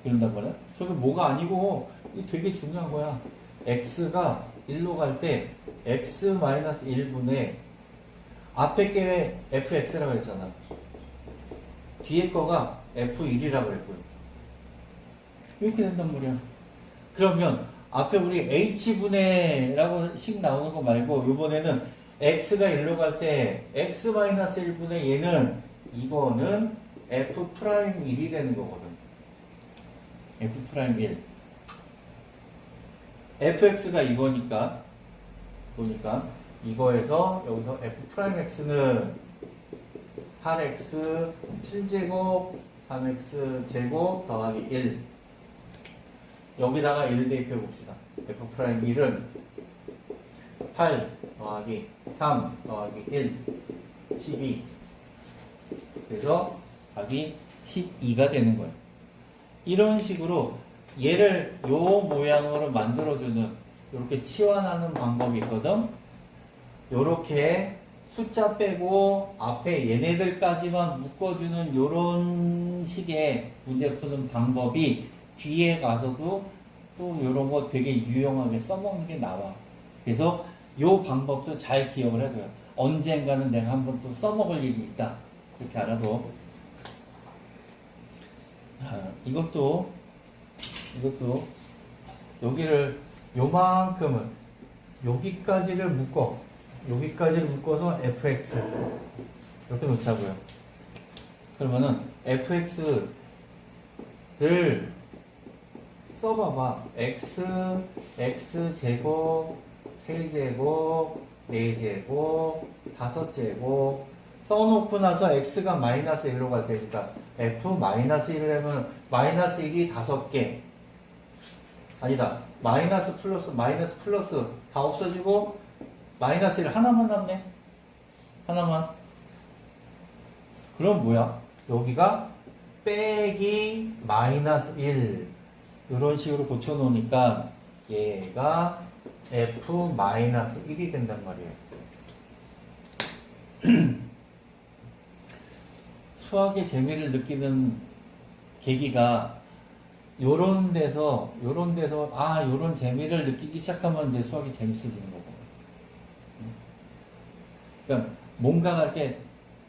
이런단 말이야? 저게 뭐가 아니고 이게 되게 중요한 거야. x가 1로 갈 때 x-1분의 앞에 게 fx라고 그랬잖아. 뒤에 거가 f1이라고 그랬고요. 이렇게 된단 말이야. 그러면 앞에 우리 h분의 라고 식 나오는 거 말고 이번에는 x가 1로 갈 때 x-1분의 얘는 이거는 f'1이 되는 거거든. f'1. fx가 이거니까 보니까 이거에서 여기서 f'x는 8x 7제곱 3x 제곱 더하기 1 여기다가 1 대입해 봅시다. f'1은 8 더하기 3 더하기 1 12 그래서 답이 12가 되는 거예요. 이런 식으로 얘를 요 모양으로 만들어주는 이렇게 치환하는 방법이 있거든. 요렇게 숫자 빼고 앞에 얘네들까지만 묶어주는 요런 식의 문제 푸는 방법이 뒤에 가서도 또 요런 거 되게 유용하게 써먹는 게 나와. 그래서 요 방법도 잘 기억을 해둬요. 언젠가는 내가 한번 또 써먹을 일이 있다. 그렇게 알아도. 이것도 여기를 요만큼을 여기까지를 묶어서 fx 이렇게 놓자고요. 그러면은 fx를 써봐봐. x 제곱 세제곱 4제곱 5제곱 써놓고 나서 x가 마이너스 1로 갈 테니까 f 마이너스 1을 하면 마이너스 1이 5개 아니다 마이너스 플러스 다 없어지고 마이너스 1 하나만 남네. 하나만. 그럼 뭐야? 여기가 빼기 마이너스 1 이런 식으로 고쳐놓으니까 얘가 f 마이너스 1이 된단 말이에요. 수학의 재미를 느끼는 계기가 요런 데서 요런 재미를 느끼기 시작하면 이제 수학이 재밌어지는 거고. 그러니까 뭔가가 이렇게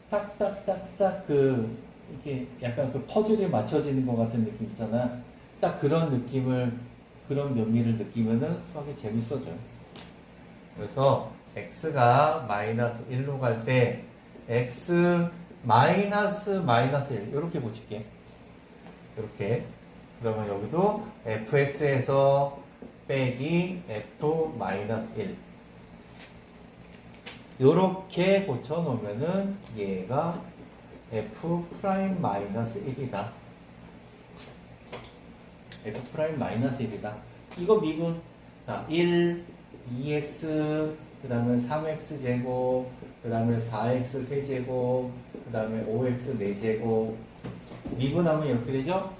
딱딱딱딱 이렇게 약간 그 퍼즐이 맞춰지는 것 같은 느낌 있잖아. 딱 그런 느낌을 그런 묘미를 느끼면은 수학이 재밌어져요. 그래서 x가 마이너스 1로 갈 때 x 마이너스 1 이렇게 붙일게. 이렇게. 그러면 여기도 fx에서 빼기 f 마이너스 1 요렇게 고쳐 놓으면은 얘가 f 프라임 마이너스 1이다. f 프라임 마이너스 1이다. 이거 미분. 자, 1, 2x, 그 다음에 3x 제곱, 그 다음에 4x 세제곱, 그 다음에 5x 4제곱. 미분하면 이렇게 되죠?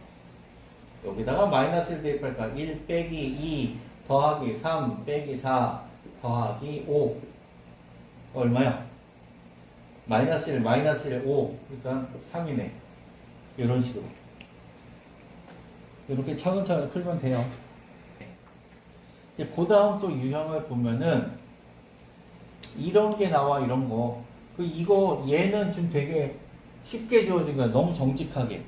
여기다가 마이너스 1 대입할까? 1 빼기 2 더하기 3 빼기 4 더하기 5 얼마야? 마이너스 1 마이너스 1 5 그러니까 3이네. 이런 식으로 이렇게 차근차근 풀면 돼요. 이제 그 다음 또 유형을 보면은 이런 게 나와. 이런 거 이거 얘는 좀 되게 쉽게 주어진 거야. 너무 정직하게.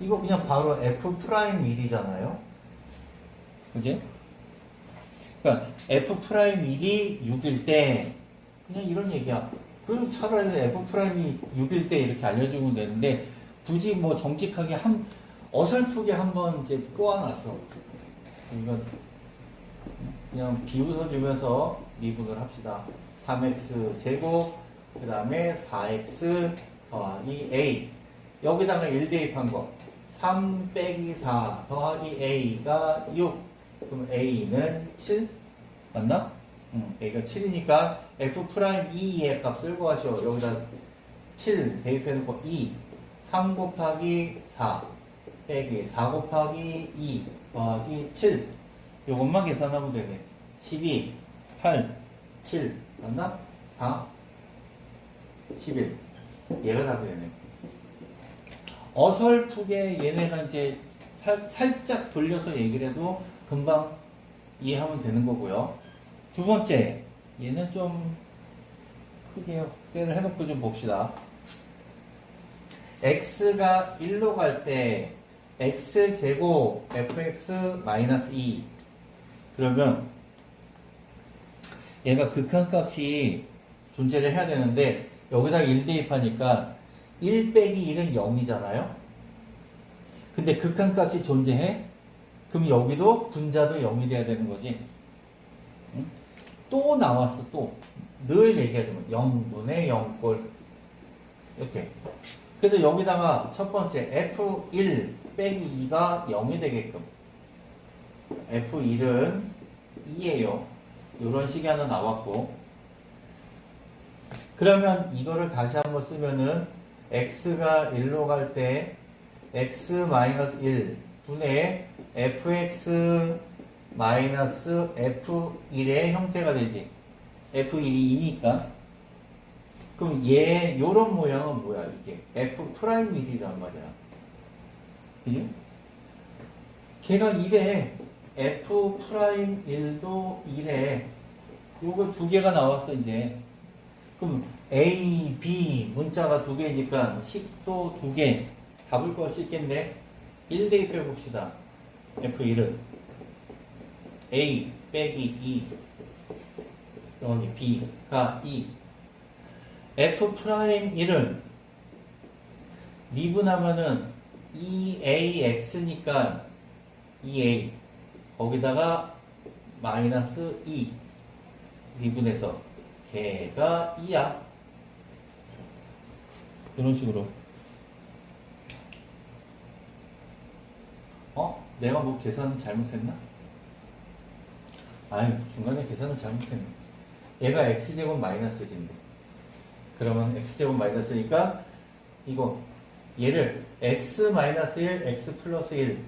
이거 그냥 바로 F 프라임 1이잖아요. 그지? 그러니까 F 프라임 1이 6일 때 그냥 이런 얘기야. 그럼 차라리 F 프라임이 6일 때 이렇게 알려주면 되는데 굳이 뭐 정직하게 어설프게 한번 이제 꼬아놨어. 이건 그냥 비웃어주면서 미분을 합시다. 3x 제곱 그 다음에 4x 더하기 a 여기다가 1 대입한 거 3 빼기 4 더하기 a가 6 그럼 a는 7 맞나? a가 7이니까 f 프라임 2의 값을 구하시오. 여기다 7 대입해놓고 2 3 곱하기 4 빼기 4 곱하기 2 더하기 7 요것만 계산하면 되네. 12 8 7 맞나? 4 11 얘가 답이 되네. 어설프게 얘네가 이제 살짝 돌려서 얘기를 해도 금방 이해하면 되는 거고요. 두 번째 얘는 좀 크게 확대를 해놓고 좀 봅시다. x가 1로 갈 때 x제곱 fx 마이너스 2 그러면 얘가 극한값이 존재를 해야 되는데 여기다 1 대입하니까 1 빼기 1은 0이잖아요. 근데 극한값이 존재해? 그럼 여기도 분자도 0이 돼야 되는 거지. 응? 또 나왔어. 또 늘 얘기하자면 0분의 0꼴 이렇게. 그래서 여기다가 첫 번째 F1 빼기 2가 0이 되게끔 F1은 2예요. 이런 식이 하나 나왔고 그러면 이거를 다시 한번 쓰면은 x가 1로 갈 때 x-1 분의 fx f1의 형태가 되지. f1이 2니까. 그럼 얘 요런 모양은 뭐야 이게? f 프라임 1이란 말이야. 그지? 걔가 1에 f 프라임 1도 1에 요거 두 개가 나왔어 이제. 그럼 A, B 문자가 두 개니까 식도 두 개 답을 구할 수 있겠네. 1 대입해 봅시다. F1은 A 빼기 2 여기 B가 2 F 프라임 1은 미분하면은 2AX니까 2A 거기다가 마이너스 2 미분해서 걔가 2야. 이런 식으로. 내가 뭐 계산 잘못했나? 아유, 중간에 계산을 잘못했네. 얘가 x제곱 마이너스 1인데. 그러면 x제곱 마이너스니까 이거 얘를 x 마이너스 1, x 플러스 1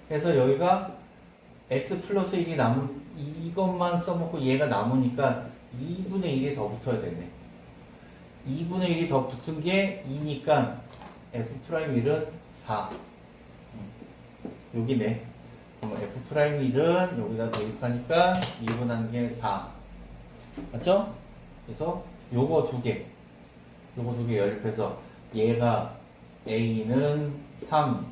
해서 여기가 x 플러스 1이 이것만 써먹고 얘가 남으니까 2분의 1이 더 붙어야 되네. 2분의 1이 더 붙은 게 2니까 F'1은 4. 여기네. 그럼 F'1은 여기다 대입하니까 2분한 게 4. 맞죠? 그래서 요거 두 개 연립해서 얘가 A는 3.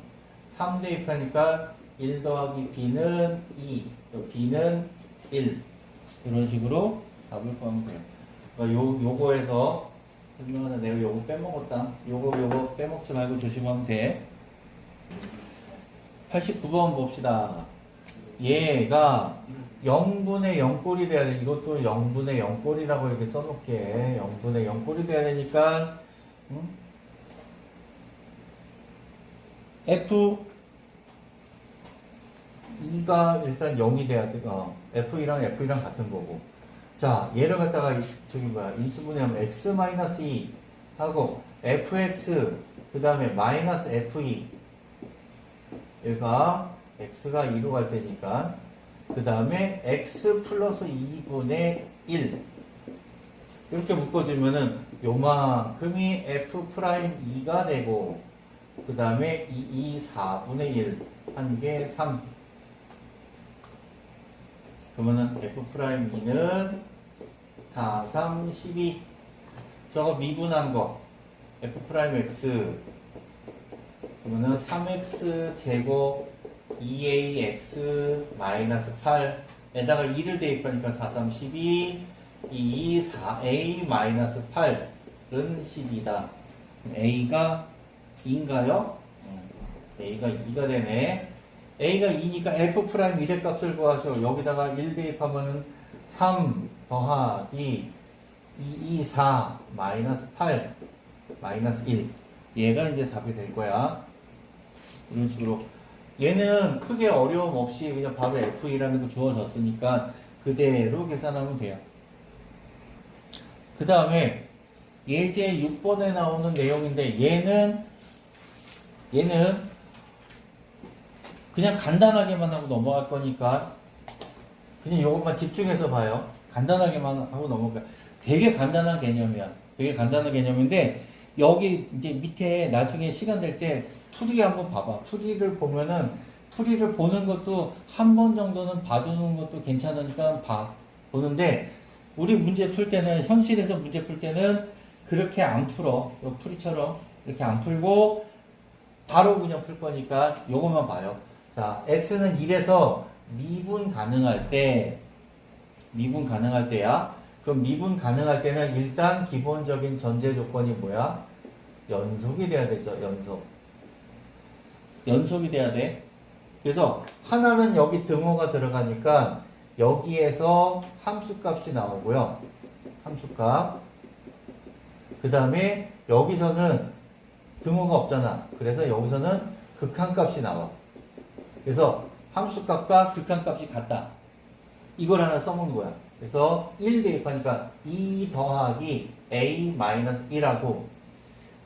3 대입하니까 1 더하기 B는 2. B는 1. 이런 식으로 답을 구하면 돼요. 그러니까 요거에서 설명하다 내가 요거 빼먹었다. 요거 빼먹지 말고 조심하면 돼. 89번 봅시다. 얘가 0분의 0꼴이 돼야 돼. 이것도 0분의 0꼴이라고 이렇게 써놓게. 0분의 0꼴이 돼야 되니까 F2가 일단 0이 돼야 돼. F2랑 F2랑 같은 거고. 자, 얘를 갖다가 인수분해하면 x-2 하고 fx 그 다음에 마이너스 f2 얘가 x가 2로 갈 때니까 그 다음에 x 플러스 2분의 1 이렇게 묶어주면은 요만큼이 f 프라임 2가 되고 그 다음에 2, 4분의 1 한 개 3 그러면은 f 프라임 2는 4, 3, 12 저거 미분한 거 f 프라임 x 그러면은 3x 제곱 2ax 마이너스 8에다가 2를 대입하니까 4, 3, 12 2, 4a 마이너스 8은 12다. a가 2인가요? a가 2가 되네. a가 2니까 f 프라임 1의 값을 구하셔. 여기다가 1 대입하면은 3 더하기 2, 4 마이너스 8 마이너스 1 얘가 이제 답이 될 거야. 이런 식으로 얘는 크게 어려움 없이 그냥 바로 F2라는 거 주어졌으니까 그대로 계산하면 돼요. 그 다음에 예제 6번에 나오는 내용인데 얘는 그냥 간단하게만 하고 넘어갈 거니까 그냥 이것만 집중해서 봐요. 간단하게만 하고 넘어가. 되게 간단한 개념이야. 되게 간단한 개념인데 여기 이제 밑에 나중에 시간 될 때 풀이 한번 봐봐. 풀이를 보면은 풀이를 보는 것도 한 번 정도는 봐두는 것도 괜찮으니까 보는데 우리 문제 풀 때는 현실에서 문제 풀 때는 그렇게 안 풀어. 요 풀이처럼 이렇게 안 풀고 바로 그냥 풀 거니까 요것만 봐요. 자, x는 1에서 미분 가능할 때야. 그럼 미분 가능할 때는 일단 기본적인 전제 조건이 뭐야? 연속이 돼야 되죠. 연속이 돼야 돼. 그래서 하나는 여기 등호가 들어가니까 여기에서 함수값이 나오고요. 함수값. 그 다음에 여기서는 등호가 없잖아. 그래서 여기서는 극한값이 나와. 그래서 함수값과 극한값이 같다. 이걸 하나 써먹는 거야. 그래서 1 대입하니까 2 더하기 a 마이너스 1하고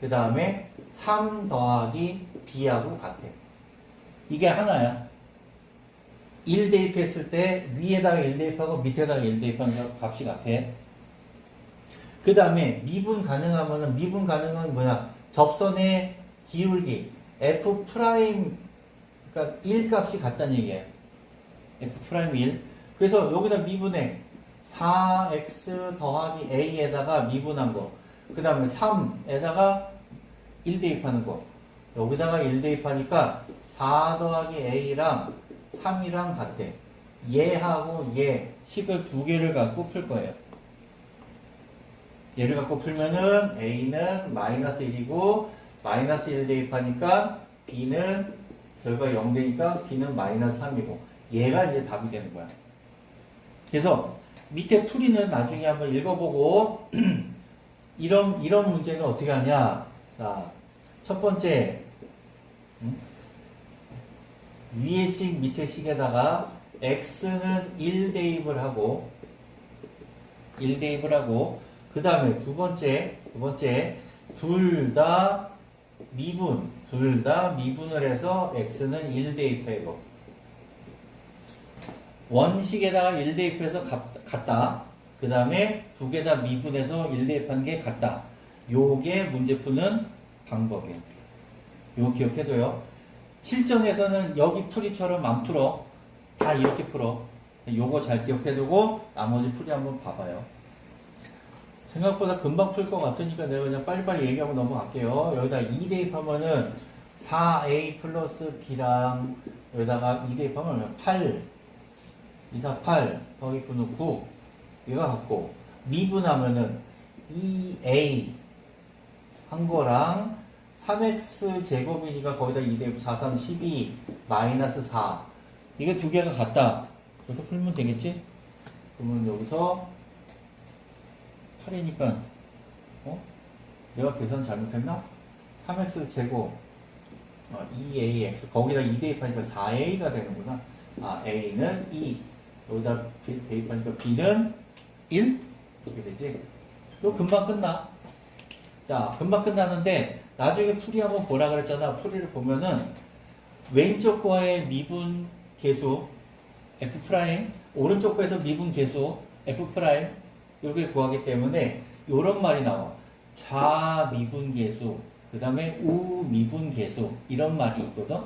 그 다음에 3 더하기 b하고 같아. 이게 하나야. 1 대입했을 때 위에다가 1 대입하고 밑에다가 1 대입하는 값이 같아. 그 다음에 미분 가능하면은 미분 가능한 뭐냐? 접선의 기울기 f 프라임 그러니까 1 값이 같다는 얘기예요. f 프라임 1. 그래서 여기다 미분해 4x 더하기 a에다가 미분한 거. 그 다음에 3에다가 1 대입하는 거. 여기다가 1 대입하니까 4 더하기 a랑 3이랑 같대. 얘하고 얘 식을 두 개를 갖고 풀 거예요. 얘를 갖고 풀면은 a는 마이너스 1이고 마이너스 1 대입하니까 b는 결과 0 되니까 b는 마이너스 3이고 얘가 이제 답이 되는 거야. 그래서 밑에 풀이는 나중에 한번 읽어보고 이런 문제는 어떻게 하냐. 자, 첫 번째 위에 식 밑에 식에다가 x는 1 대입을 하고 그 다음에 두 번째 둘 다 미분을 해서 x는 1 대입하고 원식에다가 1 대입해서 같다. 그 다음에 두 개 다 미분해서 1 대입한 게 같다. 요게 문제 푸는 방법이에요. 요거 기억해둬요. 실전에서는 여기 풀이처럼 안 풀어. 다 이렇게 풀어. 요거 잘 기억해두고 나머지 풀이 한번 봐봐요. 생각보다 금방 풀 것 같으니까 내가 그냥 빨리빨리 얘기하고 넘어갈게요. 여기다 2 대입하면은 4a 플러스 b랑 여기다가 2 대입하면 8 2, 4, 8 더하기 9는 9 얘가 같고 미분하면은 2a 한 거랑 3x 제곱이니까 거기다 2 대입 4, 3, 12 마이너스 4 이게 두 개가 같다. 그래서 풀면 되겠지? 그러면 여기서 8이니까 내가 계산 잘못했나? 3x 제곱 2ax 거기다 2 대입하니까 4a가 되는구나. a는 2 여기다 대입하니까 b는 1 이렇게 되지. 이거 금방 끝나. 자, 금방 끝나는데 나중에 풀이 한번 보라 그랬잖아. 풀이를 보면은 왼쪽 거의 미분 계수 f 프라임, 오른쪽 거에서 미분 계수 f 프라임 이렇게 구하기 때문에 이런 말이 나와. 좌미분 계수, 그 다음에 우미분 계수 이런 말이 있거든.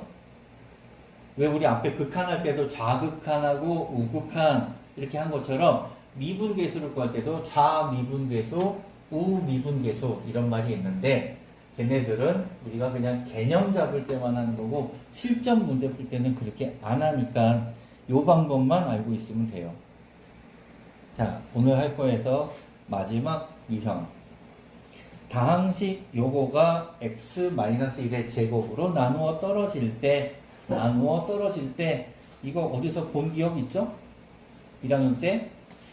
왜 우리 앞에 극한할 때도 좌극한하고 우극한 이렇게 한 것처럼 미분 계수를 구할 때도 좌미분 계수, 우미분 계수 이런 말이 있는데 걔네들은 우리가 그냥 개념 잡을 때만 하는 거고 실전 문제 풀 때는 그렇게 안 하니까 이 방법만 알고 있으면 돼요. 자, 오늘 할 거에서 마지막 유형. 다항식 요거가 x-1의 제곱으로 나누어 떨어질 때 이거 어디서 본 기억 있죠? 1학년 때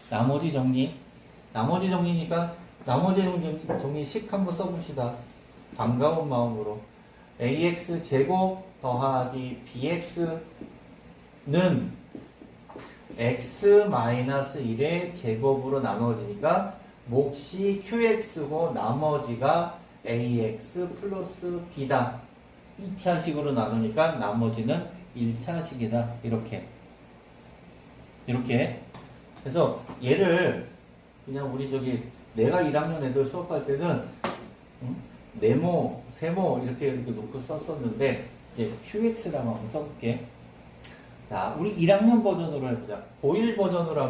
나머지 정리니까 나머지 정리식 한번 써봅시다. 반가운 마음으로 ax 제곱 더하기 bx는 x-1의 제곱으로 나눠지니까 몫이 qx고 나머지가 ax 플러스 b다. 2차식으로 나누니까 나머지는 1차식이다. 이렇게 그래서 얘를 그냥 우리 내가 1학년 애들 수업할 때는 네모, 세모 이렇게 놓고 썼었는데 이제 qx라고 한번 써볼게. 자, 우리 1학년 버전으로 해보자. 고1 버전으로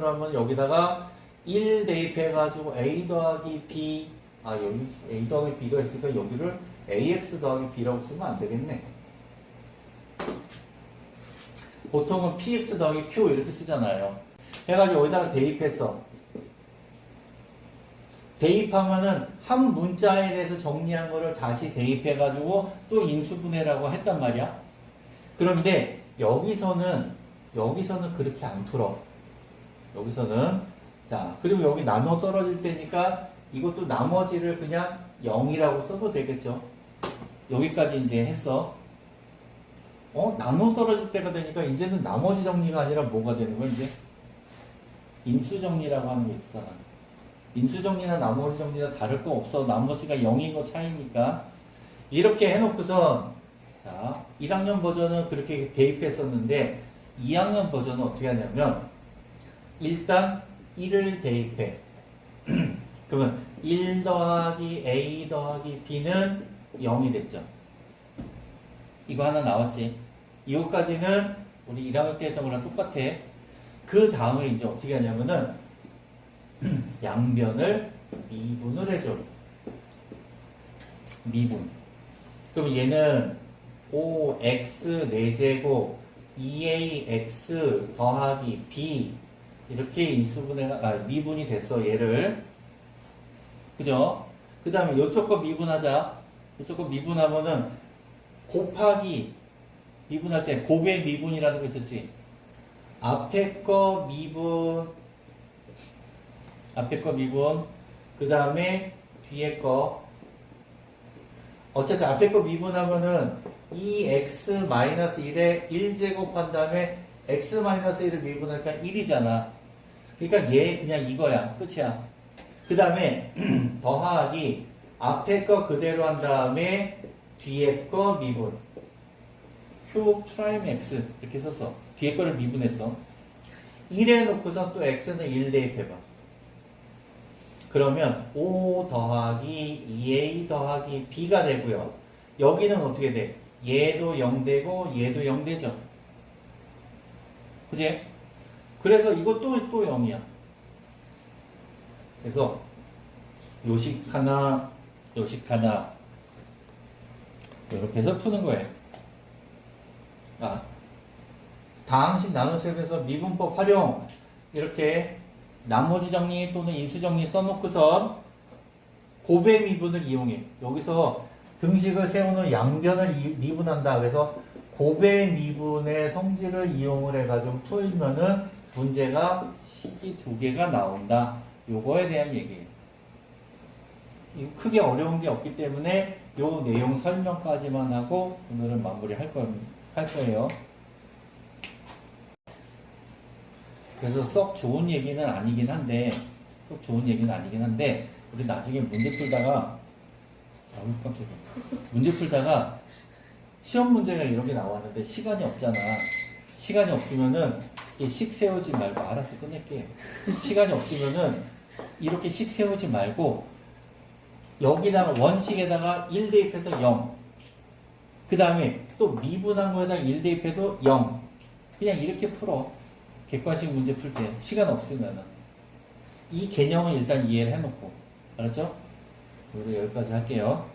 하면 여기다가 1 대입해가지고 a 더하기 b, 여기 a 더하기 b가 있으니까 여기를 ax 더하기 b라고 쓰면 안 되겠네. 보통은 px 더하기 q 이렇게 쓰잖아요. 해가지고 여기다가 대입했어. 대입하면은 한 문자에 대해서 정리한 거를 다시 대입해가지고 또 인수분해라고 했단 말이야. 그런데 여기서는 그렇게 안 풀어. 자, 그리고 여기 나눠 떨어질 때니까 이것도 나머지를 그냥 0이라고 써도 되겠죠. 여기까지 이제 했어. 나눠 떨어질 때가 되니까 이제는 나머지 정리가 아니라 뭐가 되는 거야, 이제? 인수 정리라고 하는 게 있잖아. 인수 정리나 나머지 정리나 다를 거 없어. 나머지가 0인 거 차이니까. 이렇게 해놓고선, 자, 1학년 버전은 그렇게 대입했었는데, 2학년 버전은 어떻게 하냐면, 일단 1을 대입해. 그러면 1 더하기 a 더하기 b는 0이 됐죠. 이거 하나 나왔지. 이거까지는 우리 1학년 때 했던 거랑 똑같아. 그 다음에 이제 어떻게 하냐면은 양변을 미분을 해줘. 미분. 그럼 얘는 5x 4제곱 2ax 더하기 b 이렇게 미분이 됐어. 얘를. 그죠? 그 다음에 요쪽 거 미분하자. 요쪽 거 미분하면은 곱하기 미분할 때 곱의 미분이라는 거 있었지. 앞에 거 미분, 그 다음에 뒤에 거. 어차피 앞에 거 미분하면은 2x-1에 1제곱 한 다음에 x-1을 미분하니까 1이잖아. 그러니까 얘 그냥 이거야. 끝이야. 그 다음에 더하기 앞에 거 그대로 한 다음에 뒤에 거 미분. q 프라임 x 이렇게 썼어. 뒤에 거를 미분했어. 1에 놓고서 또 x는 1 대입해봐. 그러면 5 더하기 2a 더하기 b가 되고요. 여기는 어떻게 돼? 얘도 0 되고 얘도 0 되죠. 그지? 그래서 이것도 또 0이야. 그래서 요식 하나 이렇게 해서 푸는 거예요. 다항식 나눗셈에서 미분법 활용 이렇게 나머지 정리 또는 인수 정리 써놓고선 곱의 미분을 이용해. 여기서 등식을 세우는 양변을 미분한다. 그래서 곱의 미분의 성질을 이용을 해가지고 풀면은 문제가 식이 2개가 나온다. 요거에 대한 얘기예요. 크게 어려운 게 없기 때문에 요 내용 설명까지만 하고 오늘은 마무리할 거예요. 그래서 썩 좋은 얘기는 아니긴 한데 우리 나중에 문제 풀다가 시험 문제가 이렇게 나왔는데 시간이 없잖아. 시간이 없으면은 이 식 세우지 말고 알아서 끝낼게. 시간이 없으면은 이렇게 식 세우지 말고 여기다가 원식에다가 1 대입해서 0. 그 다음에 또 미분한 거에다가 1 대입해도 0. 그냥 이렇게 풀어. 객관식 문제 풀 때 시간 없으면은 이 개념을 일단 이해를 해놓고 알았죠? 우리 여기까지 할게요.